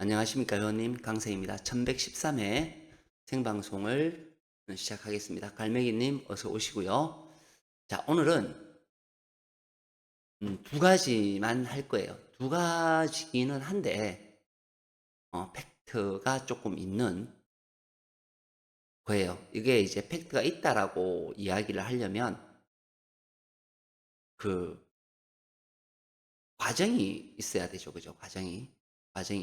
안녕하십니까, 회원님. 강세입니다. 1113회 생방송을 시작하겠습니다. 갈매기님, 어서 오시고요. 자, 오늘은 두 가지만 할 거예요. 두 가지기는 한데, 팩트가 조금 있는 거예요. 이게 이제 팩트가 있다라고 이야기를 하려면, 그, 과정이 있어야 되죠. 그죠? 과정이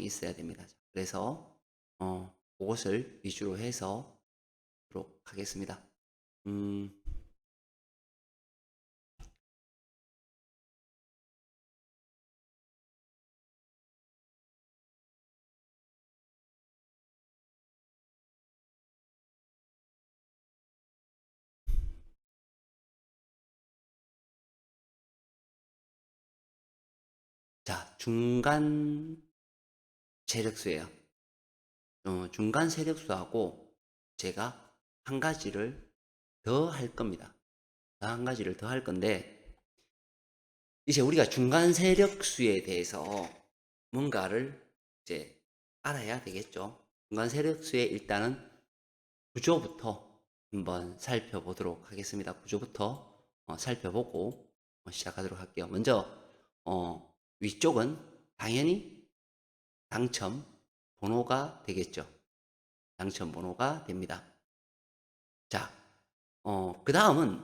있어야 됩니다. 그래서, 그것을 위주로 해서 하도록 하겠습니다. 음, 자, 중간 세력수예요. 중간 세력수하고 제가 한 가지를 더 할 겁니다. 한 가지를 더 할 건데, 이제 우리가 중간 세력수에 대해서 뭔가를 이제 알아야 되겠죠. 중간 세력수의 일단은 구조부터 한번 살펴보도록 하겠습니다. 구조부터 살펴보고 시작하도록 할게요. 먼저 위쪽은 당연히 당첨 번호가 되겠죠. 당첨 번호가 됩니다. 자, 그 다음은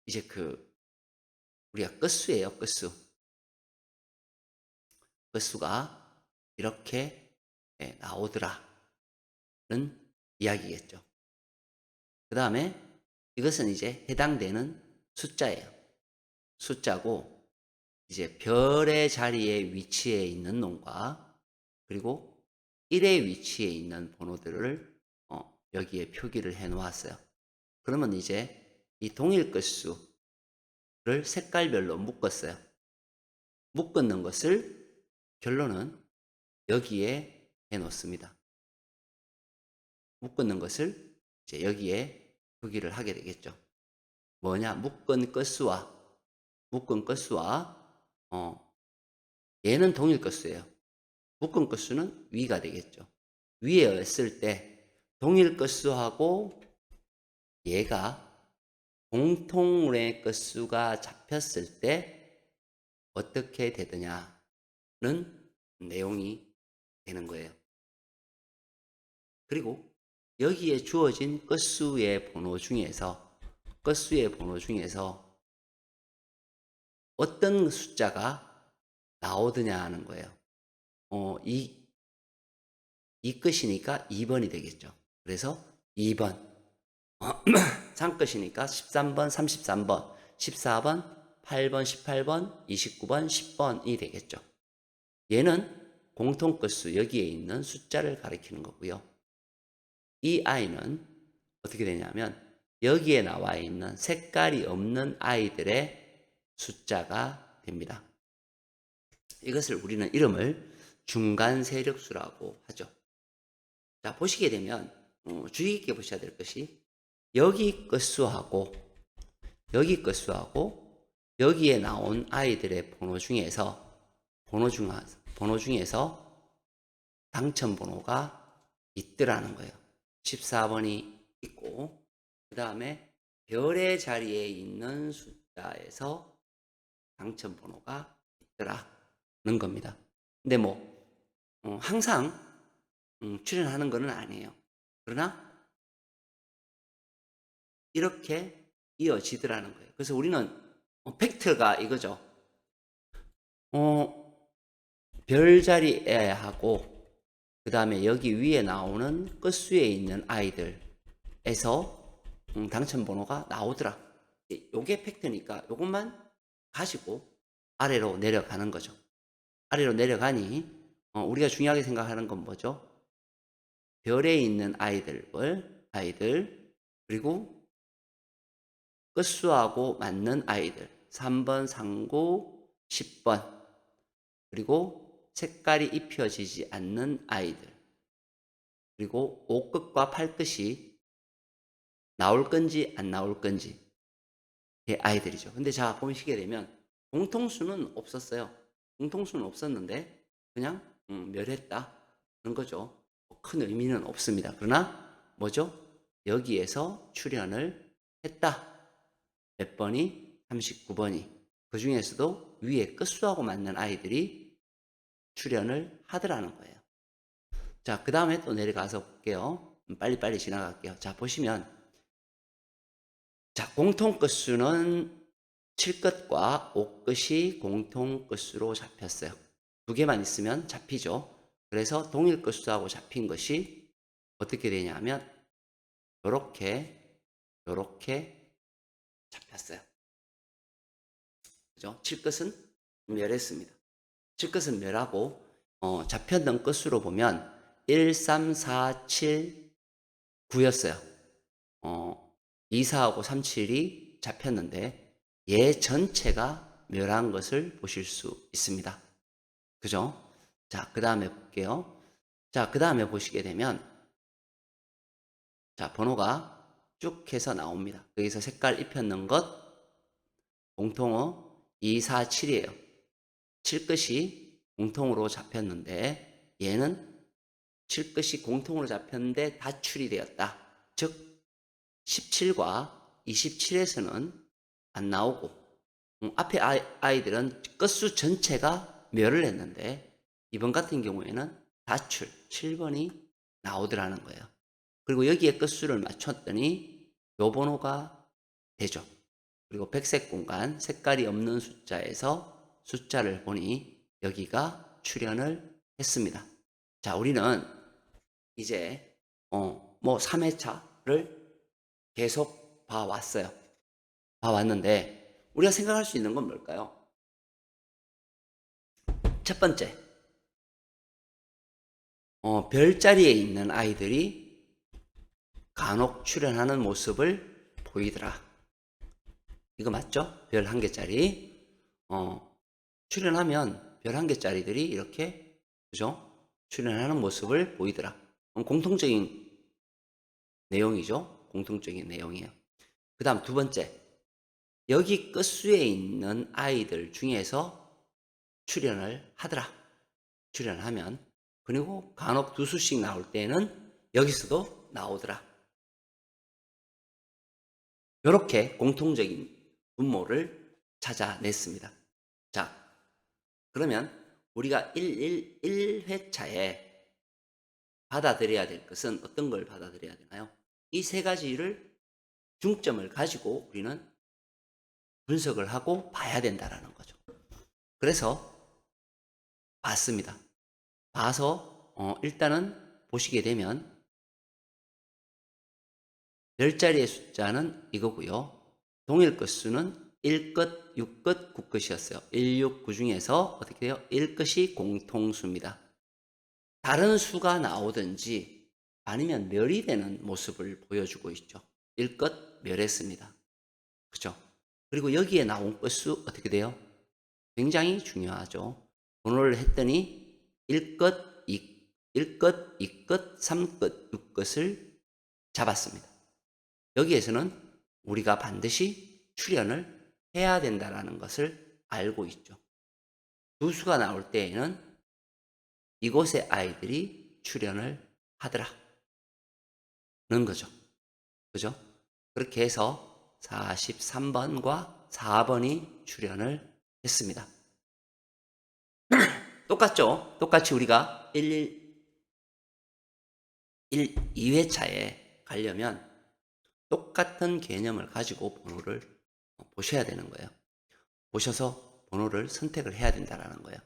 이제 우리가 끝수예요, 끝수. 끝수가 이렇게 나오더라는 이야기겠죠. 그 다음에 이것은 이제 해당되는 숫자예요. 숫자고, 이제 별의 자리에 위치해 있는 놈과 그리고 1의 위치에 있는 번호들을 여기에 표기를 해 놓았어요. 그러면 이제 이 동일 끝수를 색깔별로 묶었어요. 묶는 것을 결론은 여기에 해 놓습니다. 묶는 것을 이제 여기에 표기를 하게 되겠죠. 뭐냐? 묶은 끝수와 얘는 동일 끝수예요. 묶은 끝수는 위가 되겠죠. 위에 있을 때 동일 끝수하고 얘가 공통의 끝수가 잡혔을 때 어떻게 되느냐는 내용이 되는 거예요. 그리고 여기에 주어진 끝수의 번호 중에서 어떤 숫자가 나오느냐 하는 거예요. 이 끝이니까 2번이 되겠죠. 그래서 2번. 3끝이니까 13번, 33번, 14번, 8번, 18번, 29번, 10번이 되겠죠. 얘는 공통끝수 여기에 있는 숫자를 가리키는 거고요. 이 아이는 어떻게 되냐면 여기에 나와 있는 색깔이 없는 아이들의 숫자가 됩니다. 이것을 우리는 이름을 중간 세력수라고 하죠. 자, 보시게 되면 주의 깊게 보셔야 될 것이 여기 끝수하고 여기에 나온 아이들의 번호 중에서 당첨 번호가 있더라는 거예요. 14번이 있고 그 다음에 별의 자리에 있는 숫자에서 당첨 번호가 있더라는 겁니다. 근데 항상 출연하는 것은 아니에요. 그러나 이렇게 이어지더라는 거예요. 그래서 우리는 팩트가 이거죠. 별자리 하고 그 다음에 여기 위에 나오는 끝수에 있는 아이들에서 당첨 번호가 나오더라. 요게 팩트니까 요것만 가지고 아래로 내려가는 거죠. 아래로 내려가니 우리가 중요하게 생각하는 건 뭐죠? 별에 있는 아이들 그리고 끝수하고 맞는 아이들 3번, 3구, 10번 그리고 색깔이 입혀지지 않는 아이들 그리고 5끝과 8끝이 나올 건지 안 나올 건지 의 아이들이죠. 근데 자 보시게 되면 공통수는 없었어요. 공통수는 없었는데 그냥 멸했다 그런 거죠. 큰 의미는 없습니다. 그러나 뭐죠? 여기에서 출현을 했다. 몇 번이? 39번이. 그 중에서도 위에 끝수하고 맞는 아이들이 출현을 하더라는 거예요. 자, 그 다음에 또 내려가서 볼게요. 빨리빨리 지나갈게요. 자, 보시면 자, 공통 끝수는 7끝과 5끝이 공통 끝수로 잡혔어요. 두 개만 있으면 잡히죠. 그래서 동일 끝수하고 잡힌 것이 어떻게 되냐면 요렇게 잡혔어요. 그죠? 7끝은 멸했습니다. 7끝은 멸하고 잡혔던 끝수로 보면 1, 3, 4, 7, 9였어요. 2, 4하고 3, 7이 잡혔는데 얘 전체가 멸한 것을 보실 수 있습니다. 그죠? 자, 그 다음에 볼게요. 자, 그 다음에 보시게 되면 자, 번호가 쭉 해서 나옵니다. 여기서 색깔 입혔는 것 공통어 2, 4, 7이에요. 7끝이 공통으로 잡혔는데 얘는 7끝이 공통으로 잡혔는데 다출이 되었다. 즉 17과 27에서는 안 나오고 앞에 아이들은 끝수 전체가 멸을 했는데 이번 같은 경우에는 다출 7번이 나오더라는 거예요. 그리고 여기에 끝수를 맞췄더니 요 번호가 되죠. 그리고 백색 공간 색깔이 없는 숫자에서 숫자를 보니 여기가 출현을 했습니다. 자, 우리는 이제 뭐 3회차를 계속 봐왔어요. 봐왔는데 우리가 생각할 수 있는 건 뭘까요? 첫 번째, 별자리에 있는 아이들이 간혹 출현하는 모습을 보이더라. 이거 맞죠? 별 한 개짜리. 출현하면 별 한 개짜리들이 이렇게, 그죠? 출현하는 모습을 보이더라. 공통적인 내용이죠? 공통적인 내용이에요. 그 다음 두 번째, 여기 끝수에 있는 아이들 중에서 출현을 하더라. 출현하면. 그리고 간혹 두 수씩 나올 때는 여기서도 나오더라. 이렇게 공통적인 분모를 찾아냈습니다. 자, 그러면 우리가 1회차에 받아들여야 될 것은 어떤 걸 받아들여야 되나요? 이 세 가지를 중점을 가지고 우리는 분석을 하고 봐야 된다라는 거죠. 그래서 봤습니다. 봐서 일단은 보시게 되면 별자리의 숫자는 이거고요. 동일 끝수는 1끝, 6끝, 9끝이었어요. 1, 6, 9 중에서 어떻게 돼요? 1끝이 공통수입니다. 다른 수가 나오든지 아니면 멸이 되는 모습을 보여주고 있죠. 1끝 멸했습니다. 그죠? 그리고 여기에 나온 끝수 어떻게 돼요? 굉장히 중요하죠. 번호를 했더니 1끝, 1끝, 2끝, 3끝, 6끝을 잡았습니다. 여기에서는 우리가 반드시 출현을 해야 된다는 것을 알고 있죠. 두 수가 나올 때에는 이곳의 아이들이 출현을 하더라. 는 거죠. 그죠? 그렇게 해서 43번과 4번이 출현을 했습니다. 똑같죠? 똑같이 우리가 2회차에 가려면 똑같은 개념을 가지고 번호를 보셔야 되는 거예요. 보셔서 번호를 선택을 해야 된다는 거예요.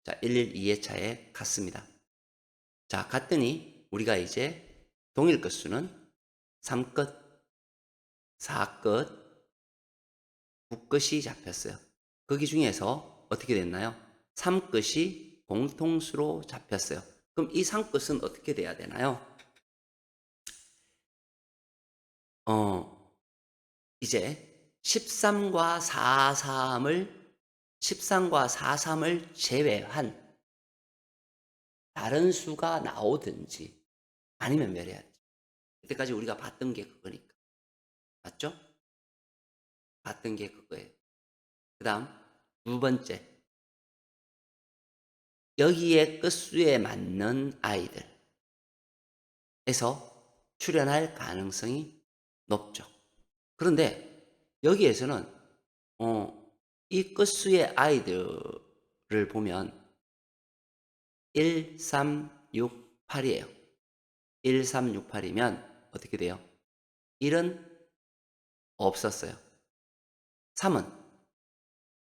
자, 2회차에 갔습니다. 자, 갔더니 우리가 이제 동일 끝수는 3끝, 4끝, 9끝이 잡혔어요. 거기 중에서 어떻게 됐나요? 3끝이 공통수로 잡혔어요. 그럼 이 3끝은 어떻게 돼야 되나요? 이제 13과 43을 제외한 다른 수가 나오든지 아니면 멸해야지. 이때까지 우리가 봤던 게 그거니까. 맞죠? 봤던 게 그거예요. 그 다음 두 번째. 여기에 끝수에 맞는 아이들에서 출현할 가능성이 높죠. 그런데 여기에서는 이 끝수의 아이들을 보면 1, 3, 6, 8이에요. 1, 3, 6, 8이면 어떻게 돼요? 1은 없었어요. 3은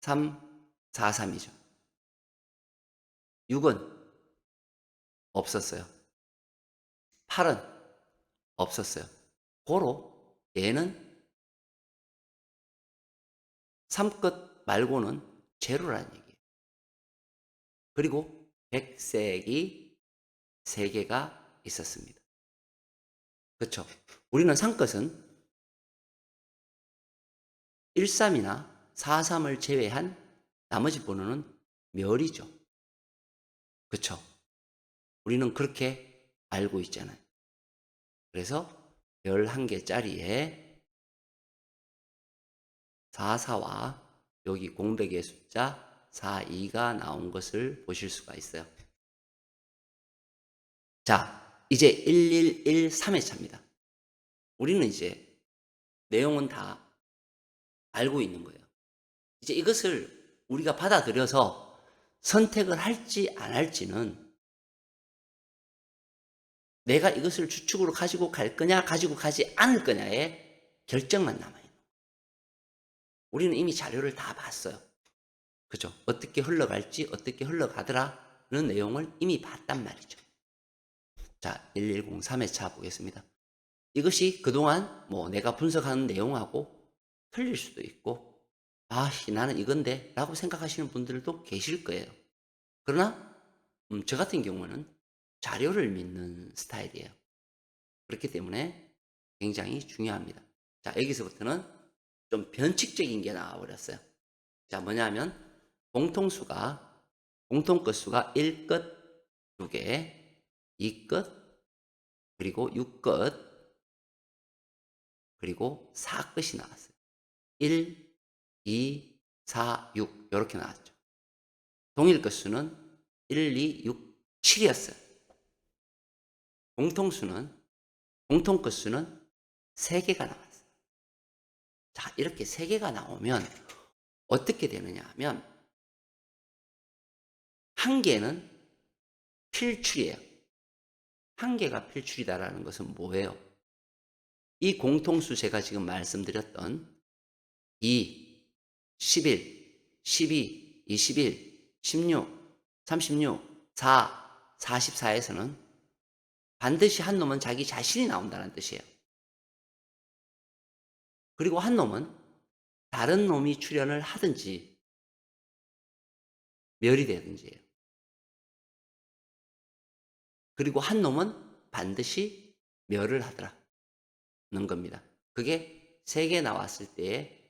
3, 4, 3이죠. 6은 없었어요. 8은 없었어요. 고로 얘는 3끝 말고는 제로라는 얘기예요. 그리고 백색이 3개가 있었습니다. 그렇죠? 우리는 3끝은 1, 3이나 4, 3을 제외한 나머지 번호는 멸이죠. 그렇죠? 우리는 그렇게 알고 있잖아요. 그래서 11개짜리에 4, 4와 여기 공백의 숫자 4, 2가 나온 것을 보실 수가 있어요. 자, 이제 1113회 차입니다. 우리는 이제 내용은 다 알고 있는 거예요. 이제 이것을 우리가 받아들여서 선택을 할지 안 할지는 내가 이것을 주축으로 가지고 갈 거냐, 가지고 가지 않을 거냐의 결정만 남아있는 거예요. 우리는 이미 자료를 다 봤어요. 그죠? 어떻게 흘러갈지, 어떻게 흘러가더라는 내용을 이미 봤단 말이죠. 자, 1103회차 보겠습니다. 이것이 그동안 뭐 내가 분석하는 내용하고 틀릴 수도 있고, 나는 이건데 라고 생각하시는 분들도 계실 거예요. 그러나 저 같은 경우는 자료를 믿는 스타일이에요. 그렇기 때문에 굉장히 중요합니다. 자, 여기서부터는 좀 변칙적인 게 나와버렸어요. 자, 뭐냐면 공통끝수가 1끝 2개, 2끝, 그리고 6끝, 그리고 4끝이 나왔어요. 1, 2, 4, 6 이렇게 나왔죠. 동일끝수는 1, 2, 6, 7이었어요. 공통끝수는 3개가 나왔어요. 자, 이렇게 3개가 나오면 어떻게 되느냐 하면 한 개는 필출이에요. 한 개가 필출이다라는 것은 뭐예요? 이 공통수 제가 지금 말씀드렸던 2, 11, 12, 21, 16, 36, 4, 44에서는 반드시 한 놈은 자기 자신이 나온다는 뜻이에요. 그리고 한 놈은 다른 놈이 출현을 하든지 멸이 되든지예요. 그리고 한 놈은 반드시 멸을 하더라는 겁니다. 그게 3개 나왔을 때의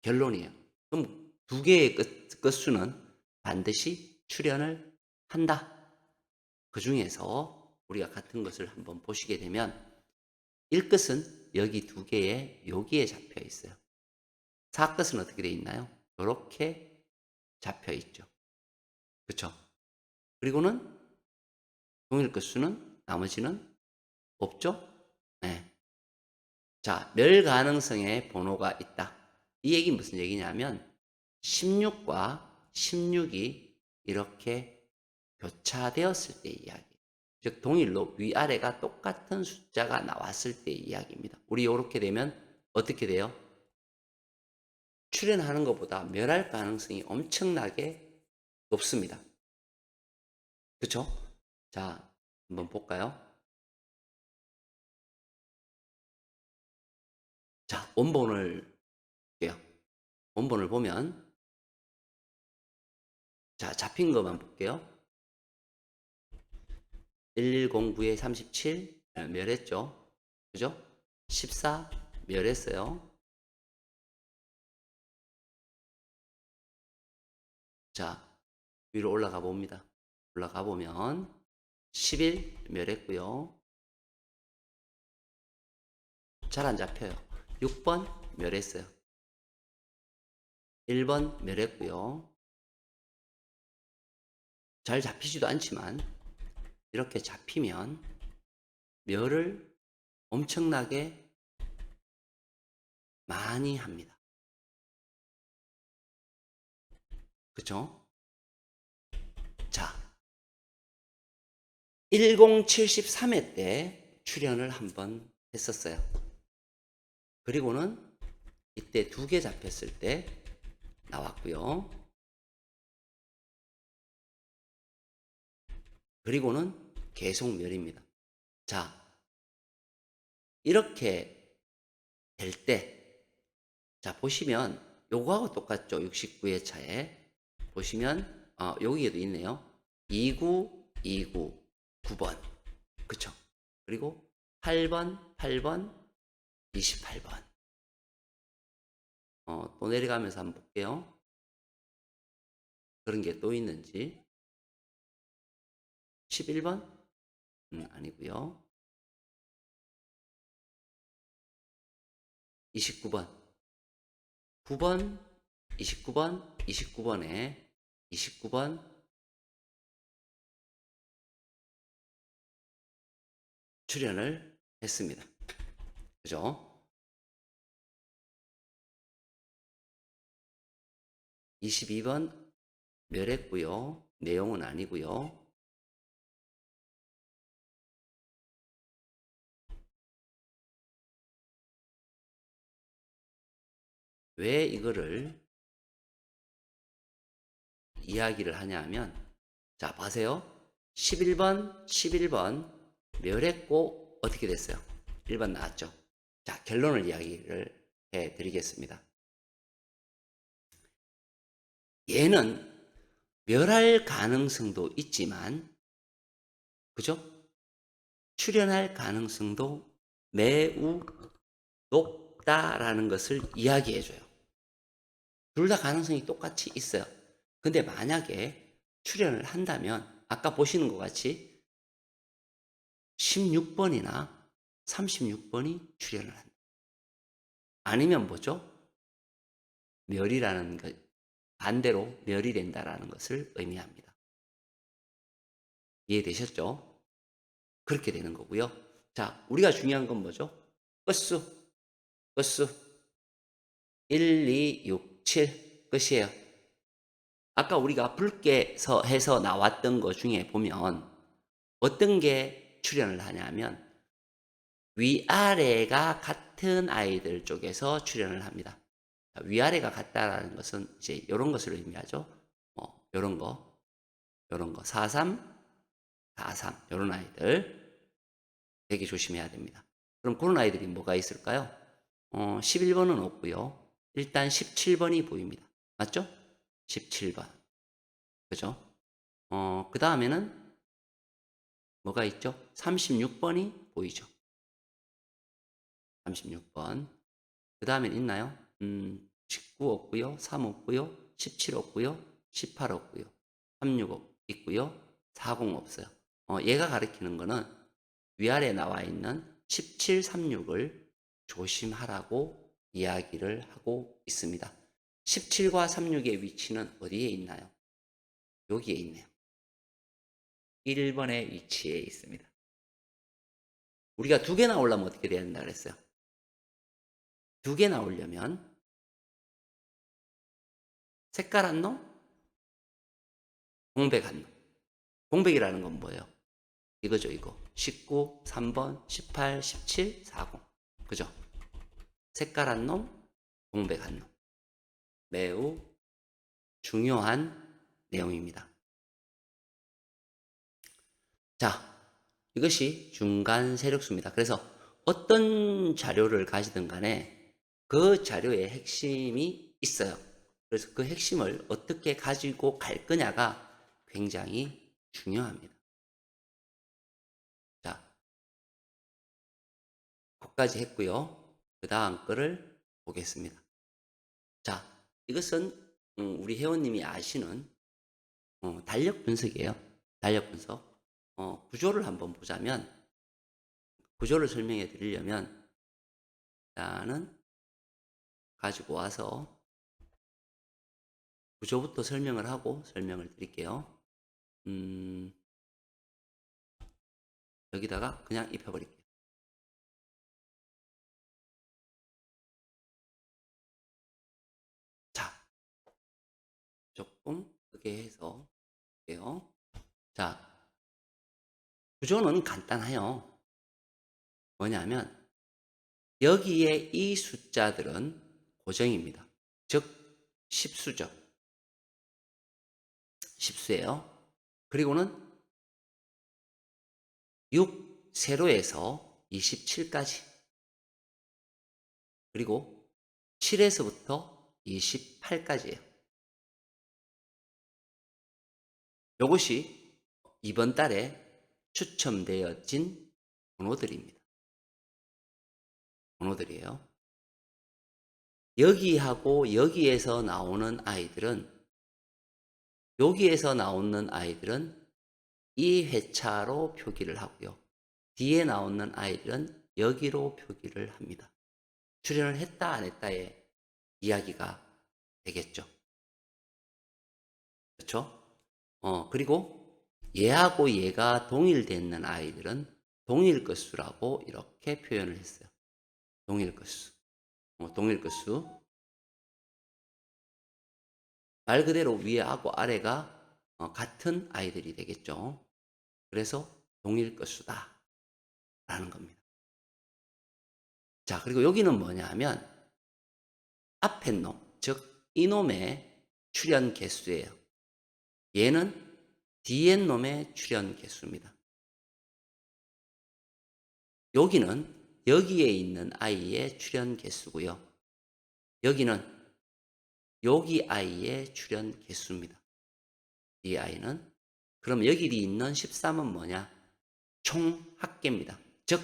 결론이에요. 그럼 2개의 끝수는 반드시 출현을 한다. 그 중에서 우리가 같은 것을 한번 보시게 되면 1끝은 여기 2개의 여기에 잡혀 있어요. 4끝은 어떻게 되어 있나요? 이렇게 잡혀 있죠. 그렇죠? 그리고는 동일 끝수는 나머지는 없죠? 네. 자, 멸 가능성의 번호가 있다. 이 얘기는 무슨 얘기냐면 16과 16이 이렇게 교차되었을 때의 이야기. 즉 동일로 위아래가 똑같은 숫자가 나왔을 때의 이야기입니다. 우리 이렇게 되면 어떻게 돼요? 출현하는 것보다 멸할 가능성이 엄청나게 높습니다. 그렇죠? 자, 한번 볼까요? 자, 원본을 볼게요. 원본을 보면 자, 잡힌 것만 볼게요. 1109에 37 멸했죠. 그죠? 14 멸했어요. 자, 위로 올라가 봅니다. 올라가 보면 11 멸했고요. 잘 안 잡혀요. 6번 멸했어요. 1번 멸했고요. 잘 잡히지도 않지만 이렇게 잡히면 멸을 엄청나게 많이 합니다. 그쵸? 자, 1073회 때 출연을 한번 했었어요. 그리고는 이때 2개 잡혔을 때 나왔고요. 그리고는 계속 멸입니다. 자, 이렇게 될 때, 자, 보시면 요거하고 똑같죠? 69회 차에. 보시면, 여기에도 있네요. 29, 29, 9번. 그쵸? 그리고 8번, 8번, 28번. 또 내려가면서 한번 볼게요. 그런 게 또 있는지. 11번? 아니고요. 29번. 9번, 29번, 29번에 29번 출연을 했습니다. 그죠? 22번 멸했고요. 내용은 아니고요. 왜 이거를 이야기를 하냐 하면, 자, 봐세요. 11번 멸했고 어떻게 됐어요? 1번 나왔죠. 자, 결론을 이야기를 해 드리겠습니다. 얘는 멸할 가능성도 있지만, 그죠? 출현할 가능성도 매우 높다라는 것을 이야기해줘요. 둘 다 가능성이 똑같이 있어요. 근데 만약에 출현을 한다면 아까 보시는 것 같이 16번이나 36번이 출현을 한다. 아니면 뭐죠? 멸이라는 것, 반대로 멸이 된다라는 것을 의미합니다. 이해되셨죠? 그렇게 되는 거고요. 자, 우리가 중요한 건 뭐죠? 끝수 1, 2, 6, 7 끝이에요. 아까 우리가 붉게서 해서 나왔던 것 중에 보면 어떤 게 출현을 하냐면 위아래가 같은 아이들 쪽에서 출현을 합니다. 위아래가 같다라는 것은 이제 이런 것을 의미하죠. 이런 거, 43, 43 이런 아이들 되게 조심해야 됩니다. 그럼 그런 아이들이 뭐가 있을까요? 11번은 없고요. 일단 17번이 보입니다. 맞죠? 17번. 그죠? 그 다음에는 뭐가 있죠? 36번이 보이죠? 36번. 그 다음엔 있나요? 19 없고요. 3 없고요. 17 없고요. 18 없고요. 36 있고요. 40 없어요. 얘가 가리키는 거는 위아래에 나와 있는 17, 36을 조심하라고 이야기를 하고 있습니다. 17과 36의 위치는 어디에 있나요? 여기에 있네요. 1번의 위치에 있습니다. 우리가 2개 나오려면 어떻게 돼야 된다 그랬어요? 2개 나오려면 색깔 한 놈, 공백 한 놈. 공백이라는 건 뭐예요? 이거죠, 이거. 19, 3번, 18, 17, 40. 그죠? 색깔 한 놈, 공백 한 놈. 매우 중요한 내용입니다. 자, 이것이 중간 세력수입니다. 그래서 어떤 자료를 가지든 간에 그 자료의 핵심이 있어요. 그래서 그 핵심을 어떻게 가지고 갈 거냐가 굉장히 중요합니다. 자, 거기까지 했고요. 그 다음 거를 보겠습니다. 자, 이것은 우리 회원님이 아시는 달력 분석이에요. 달력 분석. 구조를 한번 보자면, 구조를 설명해 드리려면 일단은 가지고 와서 구조부터 설명을 하고 설명을 드릴게요. 여기다가 그냥 입혀버릴게요. 자, 조금 크게 해서 볼게요. 자, 구조는 간단해요. 뭐냐면 여기에 이 숫자들은 고정입니다. 즉 십수죠. 십수예요. 그리고는 6 세로에서 27까지, 그리고 7에서부터 28까지예요. 이것이 이번 달에 추첨되어진 번호들입니다. 번호들이에요. 여기하고 여기에서 나오는 아이들은, 여기에서 나오는 아이들은 이 회차로 표기를 하고요. 뒤에 나오는 아이들은 여기로 표기를 합니다. 출연을 했다 안 했다의 이야기가 되겠죠. 그렇죠? 그리고 얘하고 얘가 동일되는 아이들은 동일것수라고 이렇게 표현을 했어요. 동일것수. 동일것수. 말 그대로 위하고 아래가 같은 아이들이 되겠죠. 그래서 동일것수다 라는 겁니다. 자, 그리고 여기는 뭐냐 하면 앞에 놈, 즉 이놈의 출현 개수예요. 얘는 뒤에 놈의 출현 개수입니다. 여기는 여기에 있는 아이의 출현 개수고요. 여기는 여기 아이의 출현 개수입니다. 이 아이는. 그럼 여기 있는 13은 뭐냐? 총 합계입니다. 즉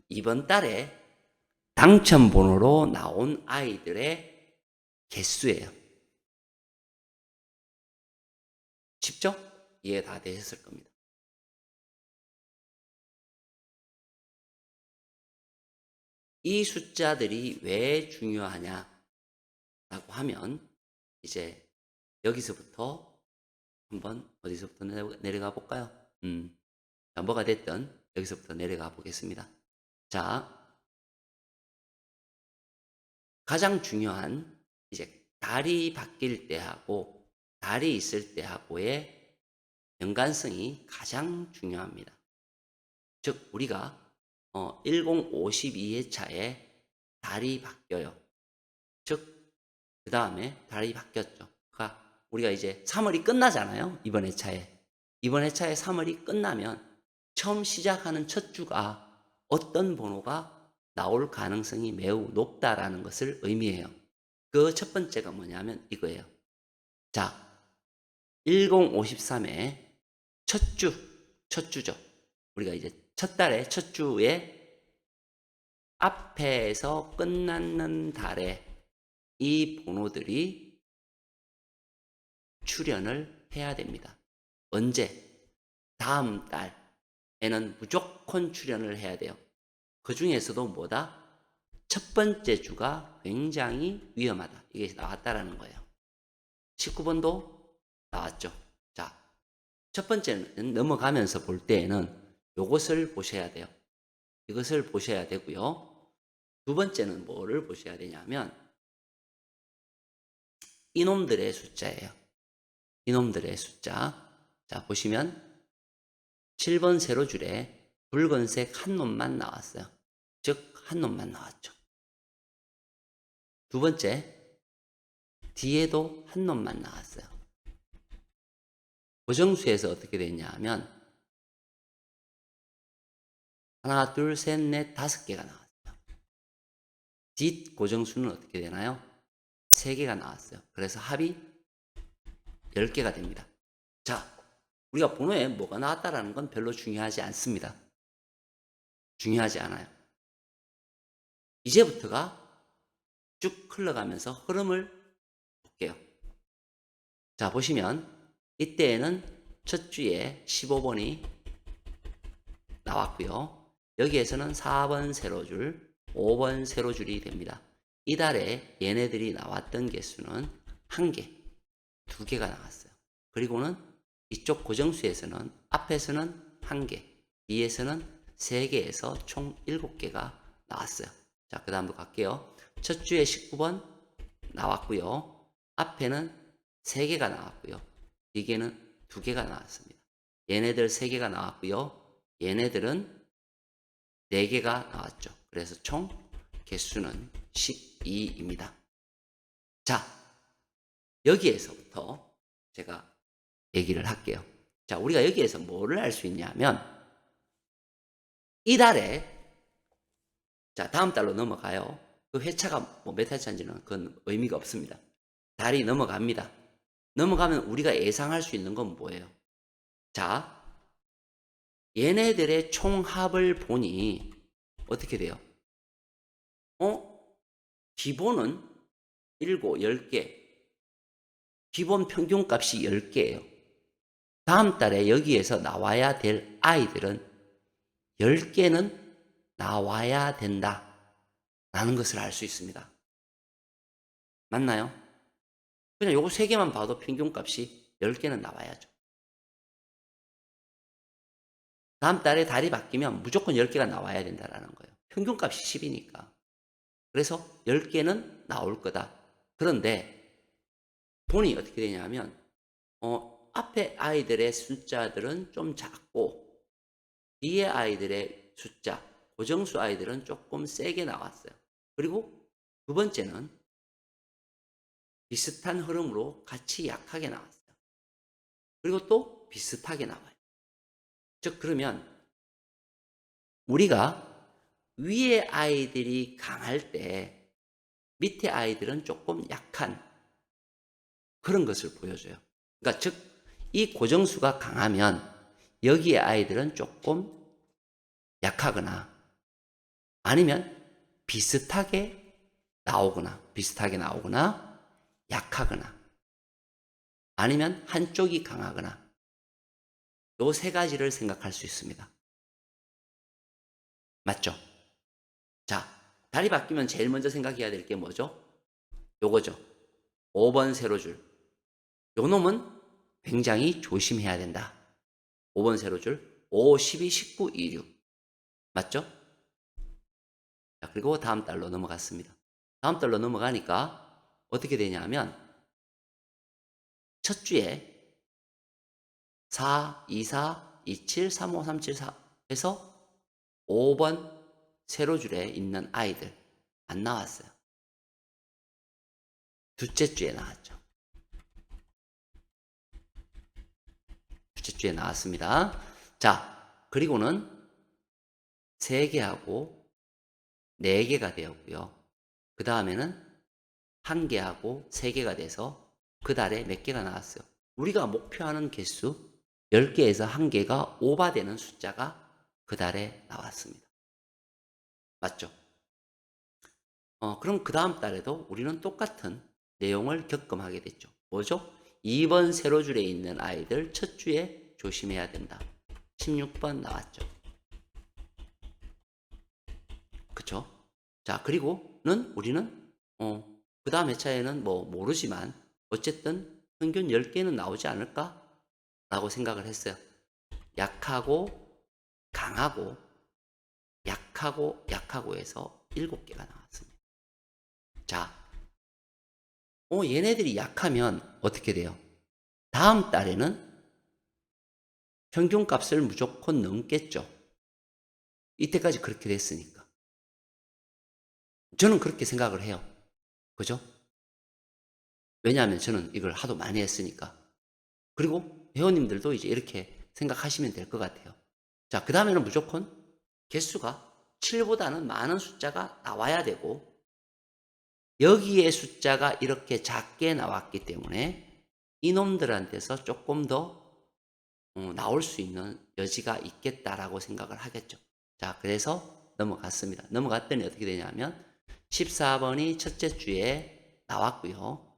이번 달에 당첨 번호로 나온 아이들의 개수예요. 쉽죠? 이해 다 되셨을 겁니다. 이 숫자들이 왜 중요하냐라고 하면 이제 여기서부터 한번 어디서부터 내려가 볼까요? 뭐가 됐든 여기서부터 내려가 보겠습니다. 자, 가장 중요한 이제 달이 바뀔 때하고 달이 있을 때하고의 연관성이 가장 중요합니다. 즉 우리가 1052회차에 달이 바뀌어요. 즉 그 다음에 달이 바뀌었죠. 그러니까 우리가 이제 3월이 끝나잖아요. 이번 회차에. 이번 회차에 3월이 끝나면 처음 시작하는 첫 주가 어떤 번호가 나올 가능성이 매우 높다라는 것을 의미해요. 그 첫 번째가 뭐냐면 이거예요. 자, 1053의 첫 주죠. 우리가 이제 첫 달에 첫 주에 앞에서 끝나는 달에 이 번호들이 출현을 해야 됩니다. 언제? 다음 달에는 무조건 출현을 해야 돼요. 그 중에서도 뭐다? 첫 번째 주가 굉장히 위험하다. 이게 나왔다라는 거예요. 19번도 나왔죠. 자, 첫 번째는 넘어가면서 볼 때에는 이것을 보셔야 돼요. 이것을 보셔야 되고요. 두 번째는 뭐를 보셔야 되냐면 이놈들의 숫자예요. 이놈들의 숫자. 자, 보시면 7번 세로줄에 붉은색 한 놈만 나왔어요. 즉, 한 놈만 나왔죠. 두 번째, 뒤에도 한 놈만 나왔어요. 고정수에서 어떻게 됐냐 하면 하나, 둘, 셋, 넷, 5개가 나왔어요. 뒷 고정수는 어떻게 되나요? 3개가 나왔어요. 그래서 합이 10개가 됩니다. 자, 우리가 번호에 뭐가 나왔다라는 건 별로 중요하지 않습니다. 중요하지 않아요. 이제부터가 쭉 흘러가면서 흐름을 볼게요. 자, 보시면 이때에는 첫 주에 15번이 나왔고요. 여기에서는 4번 세로줄, 5번 세로줄이 됩니다. 이달에 얘네들이 나왔던 개수는 1개, 2개가 나왔어요. 그리고는 이쪽 고정수에서는 앞에서는 1개, 뒤에서는 3개에서 총 7개가 나왔어요. 자, 그 다음으로 갈게요. 첫 주에 19번 나왔고요. 앞에는 3개가 나왔고요. 뒤에는 2개가 나왔습니다. 얘네들 3개가 나왔고요. 얘네들은 4개가 나왔죠. 그래서 총 개수는 12입니다. 자, 여기에서부터 제가 얘기를 할게요. 자, 우리가 여기에서 뭐를 알 수 있냐면 이달에 자, 다음 달로 넘어가요. 그 회차가 뭐 몇 회차인지는 그건 의미가 없습니다. 달이 넘어갑니다. 넘어가면 우리가 예상할 수 있는 건 뭐예요? 자, 얘네들의 총합을 보니 어떻게 돼요? 기본은 7, 10개. 기본 평균값이 10개예요. 다음 달에 여기에서 나와야 될 아이들은 10개는 나와야 된다. 라는 것을 알 수 있습니다. 맞나요? 그냥 요거 3개만 봐도 평균값이 10개는 나와야죠. 다음 달에 달이 바뀌면 무조건 10개가 나와야 된다라는 거예요. 평균값이 10이니까. 그래서 10개는 나올 거다. 그런데 본이 어떻게 되냐면 앞에 아이들의 숫자들은 좀 작고 뒤에 아이들의 숫자, 고정수 아이들은 조금 세게 나왔어요. 그리고 두 번째는 비슷한 흐름으로 같이 약하게 나왔어요. 그리고 또 비슷하게 나와요. 즉 그러면 우리가 위에 아이들이 강할 때 밑에 아이들은 조금 약한 그런 것을 보여줘요. 그러니까 즉 이 고정수가 강하면 여기에 아이들은 조금 약하거나 아니면 비슷하게 나오거나 약하거나 아니면 한쪽이 강하거나 요 3가지를 생각할 수 있습니다. 맞죠? 자, 달이 바뀌면 제일 먼저 생각해야 될 게 뭐죠? 요거죠. 5번 세로줄. 요 놈은 굉장히 조심해야 된다. 5번 세로줄 5, 12, 19, 26 맞죠? 자, 그리고 다음 달로 넘어갔습니다. 다음 달로 넘어가니까 어떻게 되냐면 첫 주에 4, 2, 4, 2, 7, 3, 5, 3, 7, 4 해서 5번 세로줄에 있는 아이들 안 나왔어요. 둘째 주에 나왔죠. 둘째 주에 나왔습니다. 자, 그리고는 3개하고 4개가 되었고요. 그 다음에는 1개하고 3개가 돼서 그 달에 몇 개가 나왔어요. 우리가 목표하는 개수 10개에서 1개가 오버되는 숫자가 그 달에 나왔습니다. 맞죠? 그럼 그 다음 달에도 우리는 똑같은 내용을 겪음하게 됐죠. 뭐죠? 2번 세로줄에 있는 아이들 첫 주에 조심해야 된다. 16번 나왔죠. 그쵸? 자, 그리고는 우리는, 그 다음 회차에는 뭐 모르지만 어쨌든 평균 10개는 나오지 않을까? 라고 생각을 했어요. 약하고, 강하고, 약하고 해서 7개가 나왔습니다. 자, 얘네들이 약하면 어떻게 돼요? 다음 달에는 평균값을 무조건 넘겠죠. 이때까지 그렇게 됐으니까. 저는 그렇게 생각을 해요. 그죠? 왜냐하면 저는 이걸 하도 많이 했으니까. 그리고 회원님들도 이제 이렇게 생각하시면 될 것 같아요. 자, 그 다음에는 무조건 개수가 7보다는 많은 숫자가 나와야 되고, 여기에 숫자가 이렇게 작게 나왔기 때문에 이놈들한테서 조금 더 나올 수 있는 여지가 있겠다라고 생각을 하겠죠. 자, 그래서 넘어갔습니다. 넘어갔더니 어떻게 되냐면 14번이 첫째 주에 나왔고요.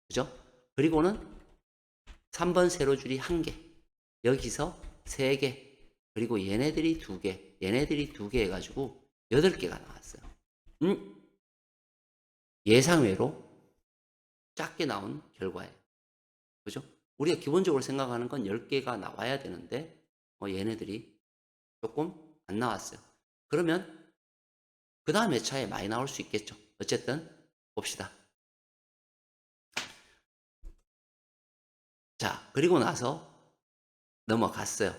그죠? 그리고는 3번 세로줄이 1개, 여기서 3개, 그리고 얘네들이 2개, 얘네들이 2개 해가지고 8개가 나왔어요. 예상외로 작게 나온 결과예요. 그죠? 우리가 기본적으로 생각하는 건 10개가 나와야 되는데 얘네들이 조금 안 나왔어요. 그러면 그 다음 회차에 많이 나올 수 있겠죠. 어쨌든 봅시다. 자, 그리고 나서 넘어갔어요.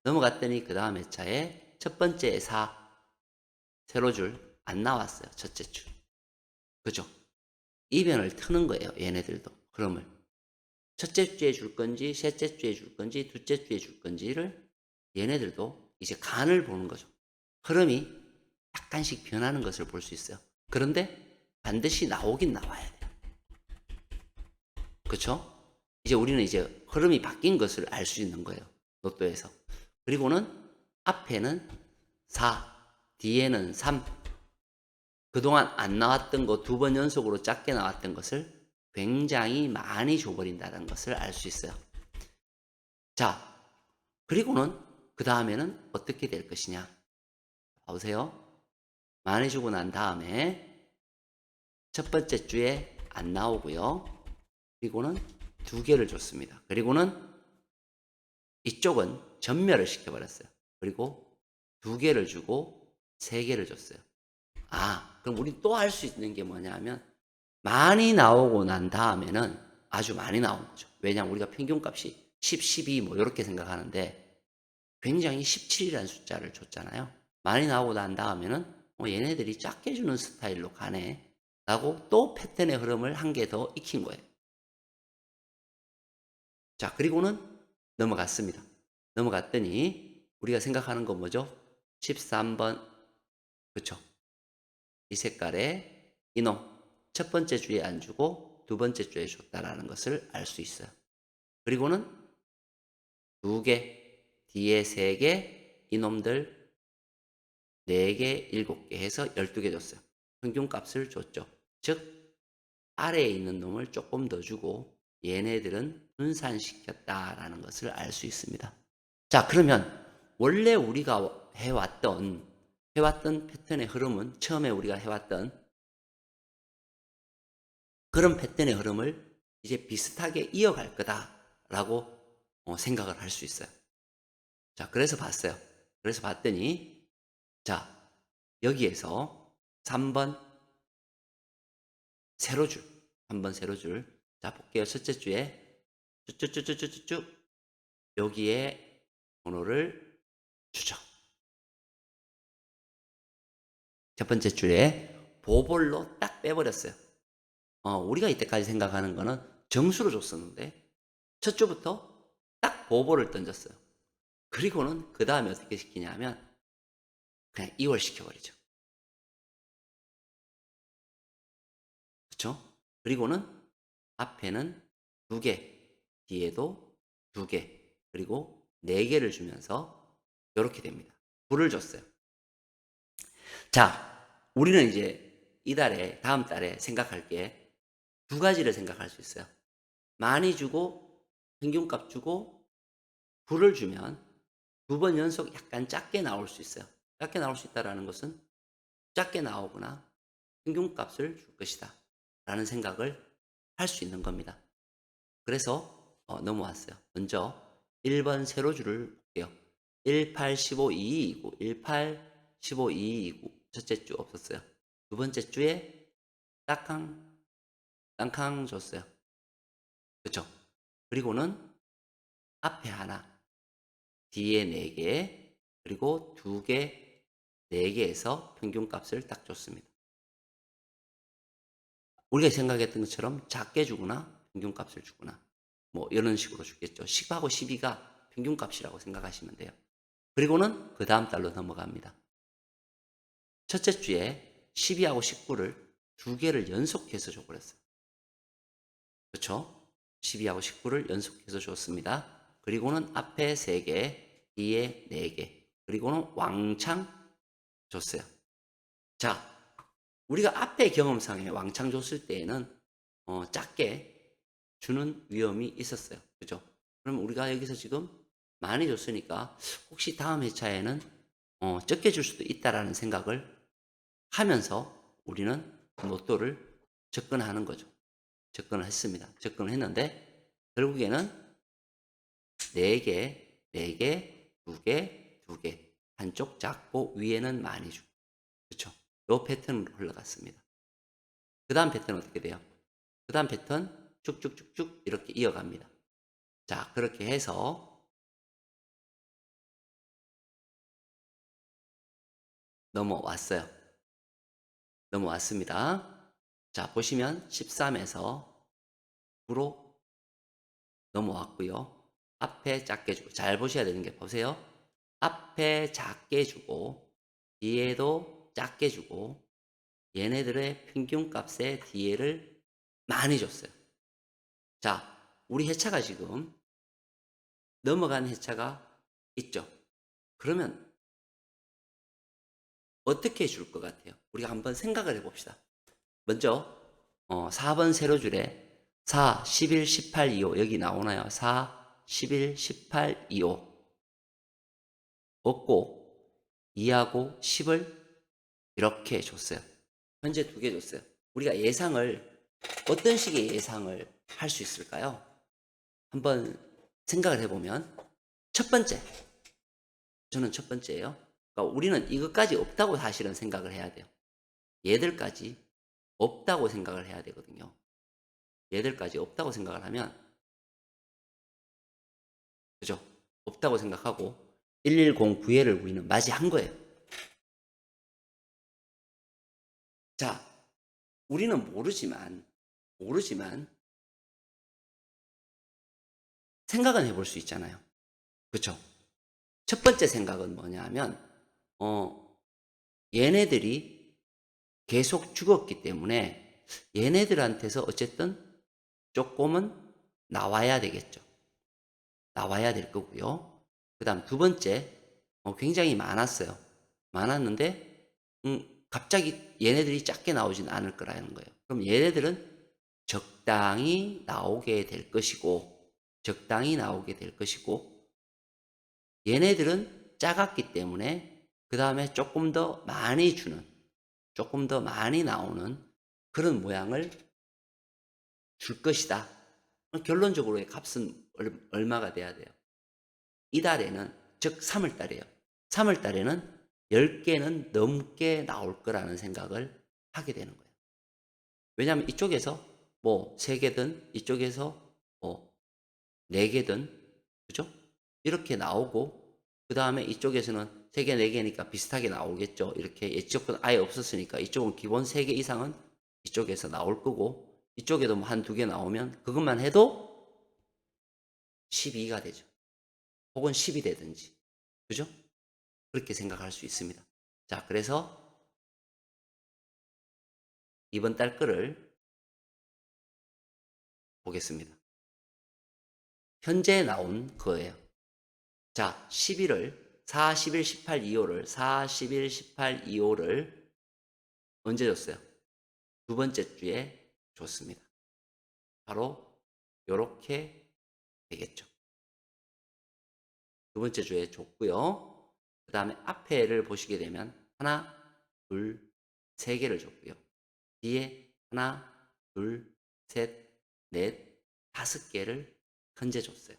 넘어갔더니 그 다음 회차에 첫 번째 세로줄 안 나왔어요. 첫째 줄. 그죠? 이변을 트는 거예요. 얘네들도. 흐름을. 첫째 주에 줄 건지, 셋째 주에 줄 건지, 둘째 주에 줄 건지를 얘네들도 이제 간을 보는 거죠. 흐름이 약간씩 변하는 것을 볼 수 있어요. 그런데 반드시 나오긴 나와야 돼요. 그렇죠? 이제 우리는 이제 흐름이 바뀐 것을 알 수 있는 거예요. 로또에서. 그리고는 앞에는 4, 뒤에는 3. 그동안 안 나왔던 거 2번 연속으로 작게 나왔던 것을 굉장히 많이 줘버린다는 것을 알 수 있어요. 자, 그리고는 그 다음에는 어떻게 될 것이냐. 보세요. 많이 주고 난 다음에 첫 번째 주에 안 나오고요. 그리고는 2개를 줬습니다. 그리고는 이쪽은 전멸을 시켜버렸어요. 그리고 2개를 주고 3개를 줬어요. 그럼 우리 또 할 수 있는 게 뭐냐면 많이 나오고 난 다음에는 아주 많이 나온 거죠. 왜냐하면 우리가 평균값이 10, 12 뭐 이렇게 생각하는데 굉장히 17이라는 숫자를 줬잖아요. 많이 나오고 난 다음에는 얘네들이 작게 주는 스타일로 가네 라고 또 패턴의 흐름을 한 개 더 익힌 거예요. 자, 그리고는 넘어갔습니다. 넘어갔더니 우리가 생각하는 건 뭐죠? 13번. 그렇죠? 이 색깔의 이놈 첫 번째 주에 안 주고 2번째 주에 줬다라는 것을 알 수 있어요. 그리고는 2개, 뒤에 3개, 이놈들 4개, 7개 해서 12개 줬어요. 평균값을 줬죠. 즉 아래에 있는 놈을 조금 더 주고 얘네들은 분산시켰다라는 것을 알 수 있습니다. 자, 그러면 원래 우리가 해왔던 패턴의 흐름은 처음에 우리가 해왔던 그런 패턴의 흐름을 이제 비슷하게 이어갈 거다라고 생각을 할 수 있어요. 자, 그래서 봤어요. 그래서 봤더니 자, 여기에서 3번 세로줄, 3번 세로줄. 자, 볼게요. 첫째 주에 쭉쭉쭉쭉쭉쭉 여기에 번호를 주죠. 첫 번째 줄에 보볼로 딱 빼버렸어요. 우리가 이때까지 생각하는 거는 정수로 줬었는데 첫 주부터 딱 보볼을 던졌어요. 그리고는 그 다음에 어떻게 시키냐면 그냥 이월시켜버리죠. 그렇죠? 그리고는 앞에는 2개, 뒤에도 2개, 그리고 4개를 주면서 이렇게 됩니다. 불을 줬어요. 자, 우리는 이제 이달에 다음 달에 생각할 게 2가지를 생각할 수 있어요. 많이 주고 평균값 주고 불을 주면 2번 연속 약간 작게 나올 수 있어요. 작게 나올 수 있다는 것은 작게 나오거나 평균값을 줄 것이다 라는 생각을 할 수 있는 겁니다. 그래서 넘어왔어요. 먼저 1번 세로줄을 볼게요. 18, 15, 22이고 18, 15, 22이고 첫째 주 없었어요. 두 번째 주에 땅캉 줬어요. 그렇죠? 그리고는 앞에 하나, 뒤에 4개, 그리고 2개, 4개에서 평균값을 딱 줬습니다. 우리가 생각했던 것처럼 작게 주거나 평균값을 주거나 뭐 이런 식으로 주겠죠. 10하고 12가 평균값이라고 생각하시면 돼요. 그리고는 그 다음 달로 넘어갑니다. 첫째 주에 12하고 19를 2개를 연속해서 줘버렸어요. 그렇죠? 12하고 19를 연속해서 줬습니다. 그리고는 앞에 3개, 뒤에 4개, 그리고는 왕창 줬어요. 자, 우리가 앞에 경험상에 왕창 줬을 때에는 작게 주는 위험이 있었어요. 그죠? 그럼 우리가 여기서 지금 많이 줬으니까 혹시 다음 회차에는 적게 줄 수도 있다라는 생각을 하면서 우리는 로또를 접근하는 거죠. 접근을 했습니다. 접근을 했는데 결국에는 4개, 4개, 2개, 2개. 한쪽 작고 위에는 많이 주고. 그쵸? 요 패턴으로 흘러갔습니다. 그 다음 패턴은 어떻게 돼요? 그 다음 패턴 쭉쭉쭉쭉 이렇게 이어갑니다. 자, 그렇게 해서 넘어왔어요. 넘어왔습니다. 자, 보시면 13에서 9로 넘어왔고요. 앞에 작게 주고 잘 보셔야 되는 게 보세요. 앞에 작게 주고 뒤에도 작게 주고 얘네들의 평균값의 뒤에를 많이 줬어요. 자, 우리 회차가 지금 넘어간 회차가 있죠. 그러면 어떻게 줄 것 같아요? 우리가 한번 생각을 해봅시다. 먼저 4번 세로줄에 4, 11, 18, 25 여기 나오나요? 4, 11, 18, 25 없고 2하고 10을 이렇게 줬어요. 현재 2개 줬어요. 우리가 예상을 어떤 식의 예상을 할 수 있을까요? 한번 생각을 해보면 첫 번째, 저는 첫 번째예요. 그러니까 우리는 이것까지 없다고 사실은 생각을 해야 돼요. 얘들까지 없다고 생각을 해야 되거든요. 얘들까지 없다고 생각을 하면 그죠? 없다고 생각하고 110 구애를 우리는 맞이한 거예요. 자, 우리는 모르지만 생각은 해볼 수 있잖아요. 그렇죠? 첫 번째 생각은 뭐냐면 얘네들이 계속 죽었기 때문에 얘네들한테서 어쨌든 조금은 나와야 되겠죠. 나와야 될 거고요. 그 다음 두 번째, 굉장히 많았어요. 많았는데, 갑자기 얘네들이 작게 나오진 않을 거라는 거예요. 그럼 얘네들은 적당히 나오게 될 것이고, 적당히 나오게 될 것이고, 얘네들은 작았기 때문에, 그 다음에 조금 더 많이 주는, 조금 더 많이 나오는 그런 모양을 줄 것이다. 결론적으로의 값은 얼마가 돼야 돼요? 이달에는, 즉 3월 달이에요. 3월 달에는 10개는 넘게 나올 거라는 생각을 하게 되는 거예요. 왜냐하면 이쪽에서 뭐 3개든 이쪽에서 뭐 4개든 그죠? 이렇게 나오고 그 다음에 이쪽에서는 3개, 4개니까 비슷하게 나오겠죠. 이렇게 이쪽은 아예 없었으니까 이쪽은 기본 3개 이상은 이쪽에서 나올 거고 이쪽에도 뭐 한 2개 나오면 그것만 해도 12가 되죠. 혹은 10이 되든지. 그죠? 그렇게 생각할 수 있습니다. 자, 그래서 이번 달 거를 보겠습니다. 현재 나온 거예요. 자, 11을 4, 11, 18, 25를 4, 11, 18, 25를 언제 줬어요? 두 번째 주에 줬습니다. 바로 요렇게 되겠죠. 두 번째 주에 줬고요. 그 다음에 앞에를 보시게 되면 하나, 둘, 세 개를 줬고요. 뒤에 하나, 둘, 셋, 넷, 5개를 현재 줬어요.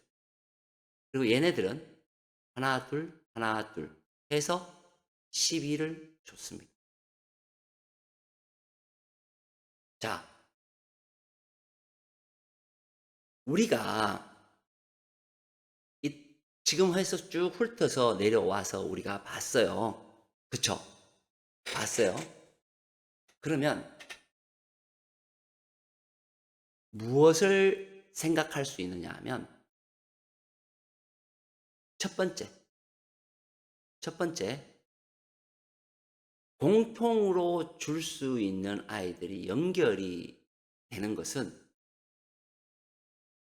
그리고 얘네들은 하나, 둘 해서 12를 줬습니다. 자, 우리가 지금 해서 쭉 훑어서 내려와서 우리가 봤어요. 그쵸? 봤어요. 그러면 무엇을 생각할 수 있느냐 하면 첫 번째, 공통으로 줄 수 있는 아이들이 연결이 되는 것은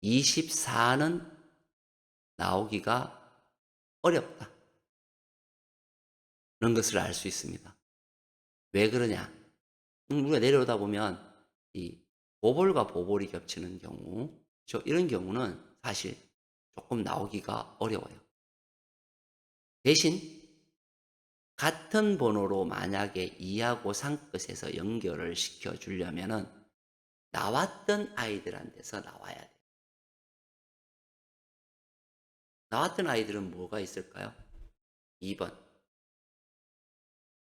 24는 나오기가 어렵다. 그런 것을 알 수 있습니다. 왜 그러냐? 우리가 내려오다 보면 이 보볼과 보볼이 겹치는 경우, 이런 경우는 사실 조금 나오기가 어려워요. 대신 같은 번호로 만약에 2하고 3끝에서 연결을 시켜주려면은 나왔던 아이들한테서 나와야 돼요. 나왔던 아이들은 뭐가 있을까요? 2번,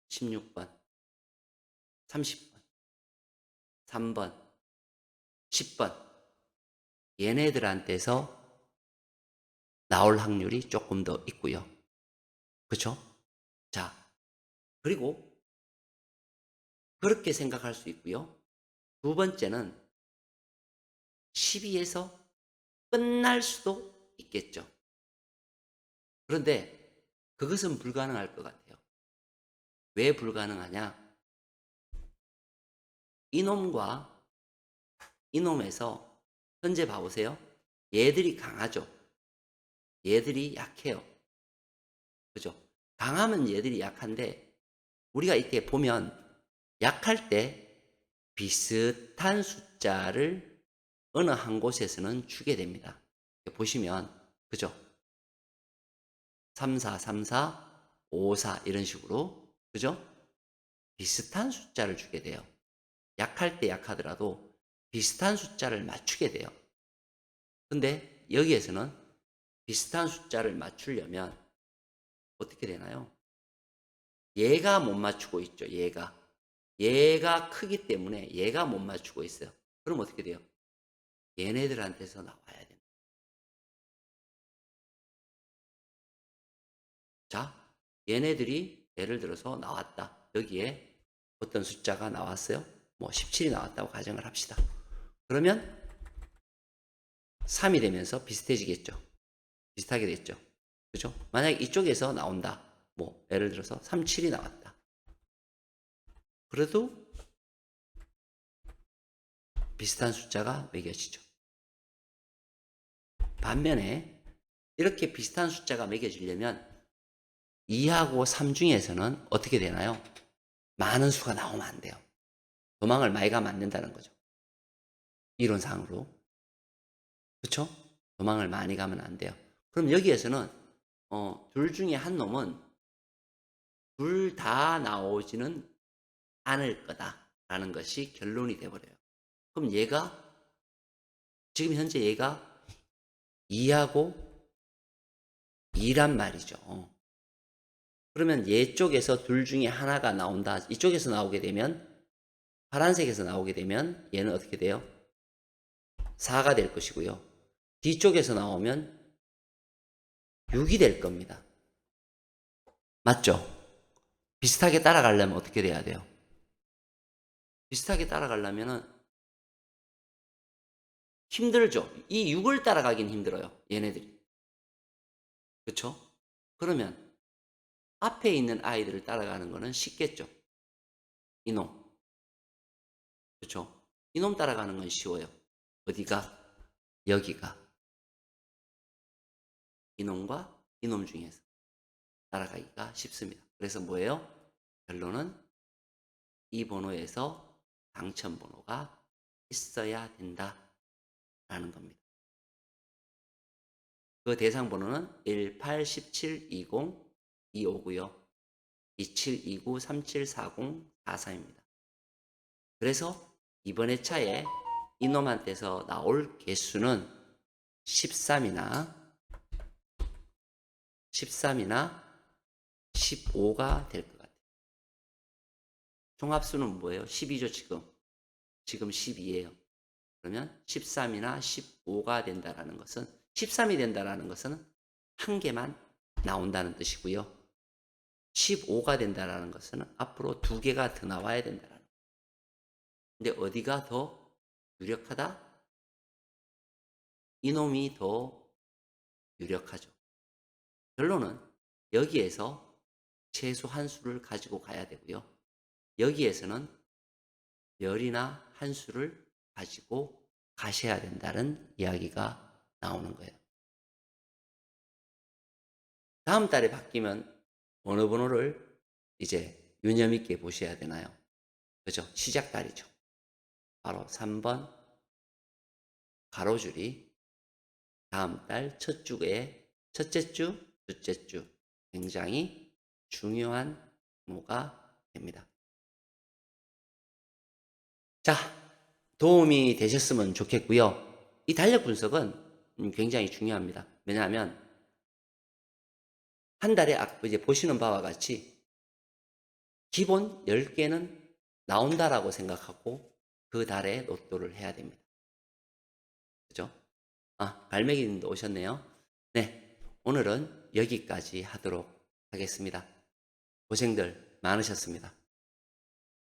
16번, 30번, 3번, 10번. 얘네들한테서 나올 확률이 조금 더 있고요. 그렇죠? 자, 그리고 그렇게 생각할 수 있고요. 두 번째는 12에서 끝날 수도 있겠죠. 그런데 그것은 불가능할 것 같아요. 왜 불가능하냐? 이놈과 이놈에서 현재 봐보세요. 얘들이 강하죠. 얘들이 약해요. 그죠? 강하면 얘들이 약한데 우리가 이렇게 보면 약할 때 비슷한 숫자를 어느 한 곳에서는 주게 됩니다. 보시면 그죠? 3, 4, 3, 4, 5, 4 이런 식으로 그죠? 비슷한 숫자를 주게 돼요. 약할 때 약하더라도 비슷한 숫자를 맞추게 돼요. 근데 여기에서는 비슷한 숫자를 맞추려면 어떻게 되나요? 얘가 못 맞추고 있죠. 얘가 크기 때문에 얘가 못 맞추고 있어요. 그럼 어떻게 돼요? 얘네들한테서 나와야 됩니다. 자, 얘네들이 예를 들어서 나왔다. 여기에 어떤 숫자가 나왔어요? 뭐 17이 나왔다고 가정을 합시다. 그러면 3이 되면서 비슷해지겠죠. 비슷하게 됐죠. 그죠? 만약에 이쪽에서 나온다. 뭐 예를 들어서 37이 나왔다. 그래도 비슷한 숫자가 매겨지죠. 반면에 이렇게 비슷한 숫자가 매겨지려면 2하고 3 중에서는 어떻게 되나요? 많은 수가 나오면 안 돼요. 도망을 많이 가면 안 된다는 거죠. 이론상으로. 그렇죠? 도망을 많이 가면 안 돼요. 그럼 여기에서는 둘 중에 한 놈은 둘 다 나오지는 않을 거다라는 것이 결론이 돼버려요. 그럼 얘가 지금 현재 얘가 2하고 2란 말이죠. 그러면 얘 쪽에서 둘 중에 하나가 나온다. 이쪽에서 나오게 되면 파란색에서 나오게 되면 얘는 어떻게 돼요? 4가 될 것이고요. 뒤쪽에서 나오면 6이 될 겁니다. 맞죠? 비슷하게 따라가려면 어떻게 돼야 돼요? 비슷하게 따라가려면은 힘들죠. 이 6을 따라가긴 힘들어요. 얘네들이. 그렇죠? 그러면 앞에 있는 아이들을 따라가는 거는 쉽겠죠. 이놈. 그렇죠? 이놈 따라가는 건 쉬워요. 어디가? 여기가. 이놈과 이놈 중에서 따라가기가 쉽습니다. 그래서 뭐예요? 결론은 이 번호에서 당첨 번호가 있어야 된다라는 겁니다. 그 대상 번호는 18, 17, 20, 25고요. 27, 29, 37, 40, 44입니다. 그래서 이번 회차에 이놈한테서 나올 개수는 13이나 15가 될 것 같아요. 종합수는 뭐예요? 12죠, 지금. 지금 12예요. 그러면 13이나 15가 된다라는 것은 13이 된다라는 것은 한 개만 나온다는 뜻이고요. 15가 된다라는 것은 앞으로 두 개가 더 나와야 된다라는 거예요. 근데 어디가 더 유력하다? 이놈이 더 유력하죠. 결론은 여기에서 최소 한 수를 가지고 가야 되고요. 여기에서는 열이나 한 수를 가지고 가셔야 된다는 이야기가 나오는 거예요. 다음 달에 바뀌면 어느 번호를 이제 유념 있게 보셔야 되나요? 그죠? 시작 달이죠. 바로 3번 가로줄이 다음 달 첫 주에 첫째 주, 둘째 주 굉장히 중요한 번호가 됩니다. 자, 도움이 되셨으면 좋겠고요. 이 달력 분석은 굉장히 중요합니다. 왜냐하면 한 달에 이제 보시는 바와 같이 기본 10개는 나온다라고 생각하고 그 달에 로또를 해야 됩니다. 그죠? 아, 갈매기님도 오셨네요. 네, 오늘은 여기까지 하도록 하겠습니다. 고생들 많으셨습니다.